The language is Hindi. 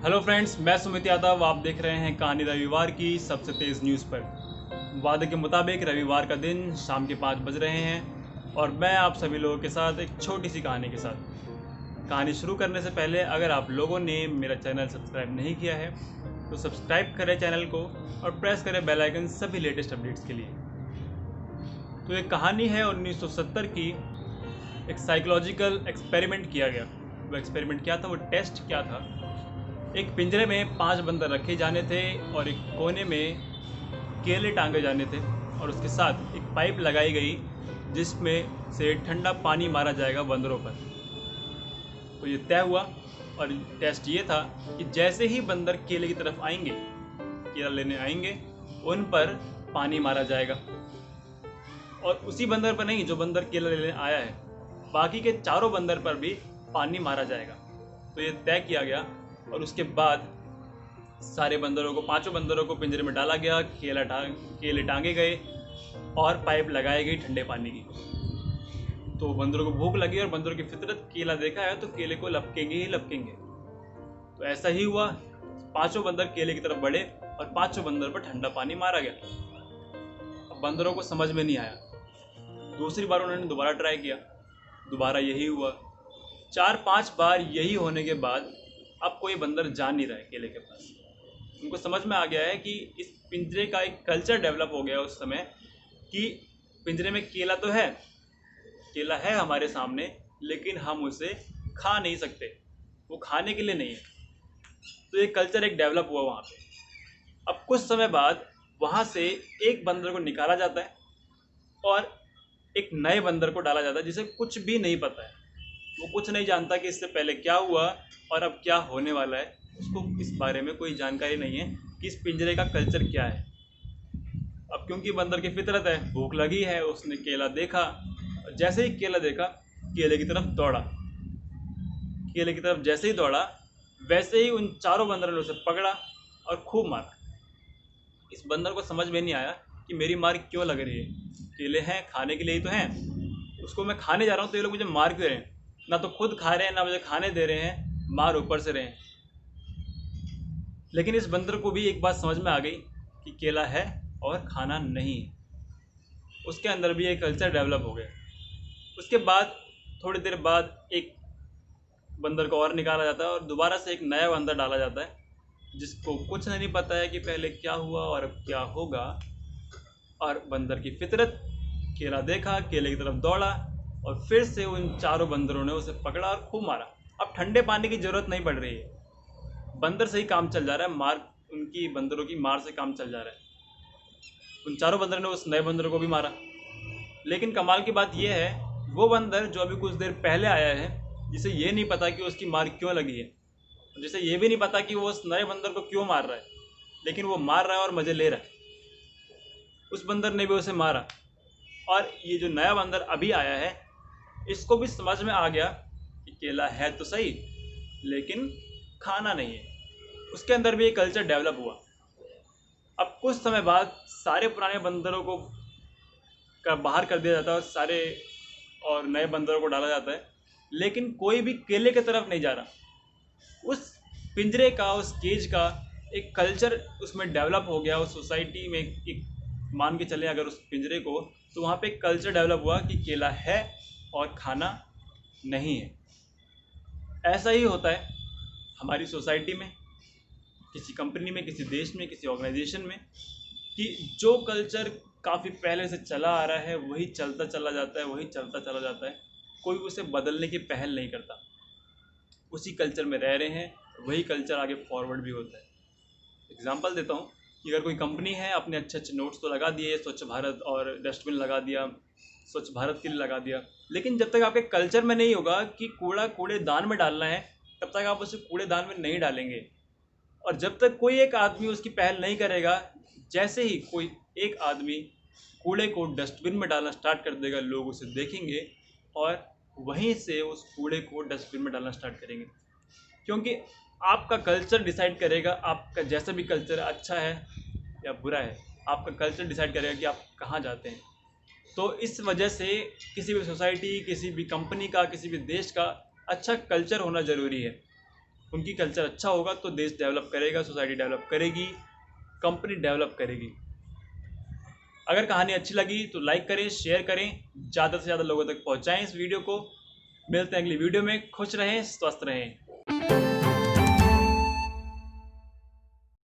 हेलो फ्रेंड्स, मैं सुमित यादव। आप देख रहे हैं कहानी रविवार की सबसे तेज़ न्यूज़ पर। वादे के मुताबिक रविवार का दिन शाम के 5 बज रहे हैं और मैं आप सभी लोगों के साथ एक छोटी सी कहानी के साथ। कहानी शुरू करने से पहले अगर आप लोगों ने मेरा चैनल सब्सक्राइब नहीं किया है तो सब्सक्राइब करें चैनल को और प्रेस करें बेल आइकन सभी लेटेस्ट अपडेट्स के लिए। तो एक कहानी है 1970 की। एक साइकोलॉजिकल एक्सपेरिमेंट किया गया। वो एक्सपेरिमेंट क्या था, वो टेस्ट क्या था। एक पिंजरे में 5 बंदर रखे जाने थे और एक कोने में केले टांगे जाने थे और उसके साथ एक पाइप लगाई गई जिसमें से ठंडा पानी मारा जाएगा बंदरों पर। तो ये तय हुआ और टेस्ट ये था कि जैसे ही बंदर केले की तरफ आएंगे, केला लेने आएंगे, उन पर पानी मारा जाएगा और उसी बंदर पर नहीं जो बंदर केला लेने आया है, बाकी के चारों बंदर पर भी पानी मारा जाएगा। तो ये तय किया गया और उसके बाद सारे बंदरों को, 5 बंदरों को पिंजरे में डाला गया, केले टांगे गए और पाइप लगाई गई ठंडे पानी की। तो बंदरों को भूख लगी और बंदरों की फितरत, केला देखा है तो केले को लपकेंगे ही लपकेंगे। तो ऐसा ही हुआ, 5 बंदर केले की तरफ बढ़े और 5 बंदर पर ठंडा पानी मारा गया। अब बंदरों को समझ में नहीं आया। दूसरी बार उन्होंने दोबारा ट्राई किया, दोबारा यही हुआ। 4-5 बार यही होने के बाद अब कोई बंदर जा नहीं रहा है केले के पास। उनको समझ में आ गया है कि इस पिंजरे का एक कल्चर डेवलप हो गया उस समय कि पिंजरे में केला तो है, केला है हमारे सामने, लेकिन हम उसे खा नहीं सकते, वो खाने के लिए नहीं है। तो ये कल्चर एक डेवलप हुआ वहाँ पे। अब कुछ समय बाद वहाँ से एक बंदर को निकाला जाता है और एक नए बंदर को डाला जाता है जिसे कुछ भी नहीं पता है। वो कुछ नहीं जानता कि इससे पहले क्या हुआ और अब क्या होने वाला है। उसको इस बारे में कोई जानकारी नहीं है कि इस पिंजरे का कल्चर क्या है। अब क्योंकि बंदर की फितरत है, भूख लगी है, उसने केला देखा, जैसे ही केला देखा केले की तरफ दौड़ा। केले की तरफ जैसे ही दौड़ा वैसे ही उन चारों बंदरों ने उसे पकड़ा और खूब मारा। इस बंदर को समझ में नहीं आया कि मेरी मार क्यों लग रही है, केले हैं, खाने के लिए ही तो हैं, उसको मैं खाने जा रहा हूँ तो ये लोग मुझे मार क्यों रहे हैं। ना तो खुद खा रहे हैं, ना मुझे खाने दे रहे हैं, मार ऊपर से रहे हैं। लेकिन इस बंदर को भी एक बात समझ में आ गई कि केला है और खाना नहीं। उसके अंदर भी एक कल्चर डेवलप हो गया। उसके बाद थोड़ी देर बाद एक बंदर को और निकाला जाता है और दोबारा से एक नया बंदर डाला जाता है जिसको कुछ नहीं पता है कि पहले क्या हुआ और अब क्या होगा। और बंदर की फितरत, केला देखा, केले की तरफ दौड़ा और फिर से उन चारों बंदरों ने उसे पकड़ा और खूब मारा। अब ठंडे पानी की जरूरत नहीं पड़ रही है, बंदर से ही काम चल जा रहा है, मार उनकी बंदरों की मार से काम चल जा रहा है। उन चारों बंदरों ने उस नए बंदर को भी मारा। लेकिन कमाल की बात यह है, वो बंदर जो अभी कुछ देर पहले आया है, जिसे ये नहीं पता कि उसकी मार क्यों लगी है, जिसे ये भी नहीं पता कि वो उस नए बंदर को क्यों मार रहा है, लेकिन वो मार रहा है और मज़े ले रहा है। उस बंदर ने भी उसे मारा और ये जो नया बंदर अभी आया है, इसको भी समझ में आ गया कि केला है तो सही लेकिन खाना नहीं है। उसके अंदर भी एक कल्चर डेवलप हुआ। अब कुछ समय बाद सारे पुराने बंदरों को का बाहर कर दिया जाता है और सारे और नए बंदरों को डाला जाता है, लेकिन कोई भी केले की तरफ नहीं जा रहा। उस पिंजरे का, उस केज का एक कल्चर उसमें डेवलप हो गया। उस सोसाइटी में एक, मान के चलें अगर उस पिंजरे को, तो वहाँ पे एक कल्चर डेवलप हुआ कि केला है और खाना नहीं है। ऐसा ही होता है हमारी सोसाइटी में, किसी कंपनी में, किसी देश में, किसी ऑर्गेनाइजेशन में, कि जो कल्चर काफ़ी पहले से चला आ रहा है वही चलता चला जाता है, वही चलता चला जाता है। कोई उसे बदलने की पहल नहीं करता, उसी कल्चर में रह रहे हैं, वही कल्चर आगे फॉरवर्ड भी होता है। एग्जांपल देता हूँ कि अगर कोई कंपनी है, अपने अच्छे अच्छे नोट्स तो लगा दिए, स्वच्छ भारत और डस्टबिन लगा दिया, स्वच्छ भारत के लिए लगा दिया, लेकिन जब तक आपके कल्चर में नहीं होगा कि कूड़ा कूड़ेदान में डालना है, तब तक आप उसे कूड़ेदान में नहीं डालेंगे। और जब तक कोई एक आदमी उसकी पहल नहीं करेगा, जैसे ही कोई एक आदमी कूड़े को डस्टबिन में डालना स्टार्ट कर देगा, लोग उसे देखेंगे और वहीं से उस कूड़े को डस्टबिन में डालना स्टार्ट करेंगे। क्योंकि आपका कल्चर डिसाइड करेगा, आपका जैसा भी कल्चर अच्छा है या बुरा है, आपका कल्चर डिसाइड करेगा कि आप कहाँ जाते हैं। तो इस वजह से किसी भी सोसाइटी, किसी भी कंपनी का, किसी भी देश का अच्छा कल्चर होना ज़रूरी है। उनकी कल्चर अच्छा होगा तो देश डेवलप करेगा, सोसाइटी डेवलप करेगी, कंपनी डेवलप करेगी। अगर कहानी अच्छी लगी तो लाइक करें, शेयर करें, ज़्यादा से ज़्यादा लोगों तक पहुँचाएँ इस वीडियो को। मिलते हैं अगली वीडियो में। खुश रहें, स्वस्थ रहें।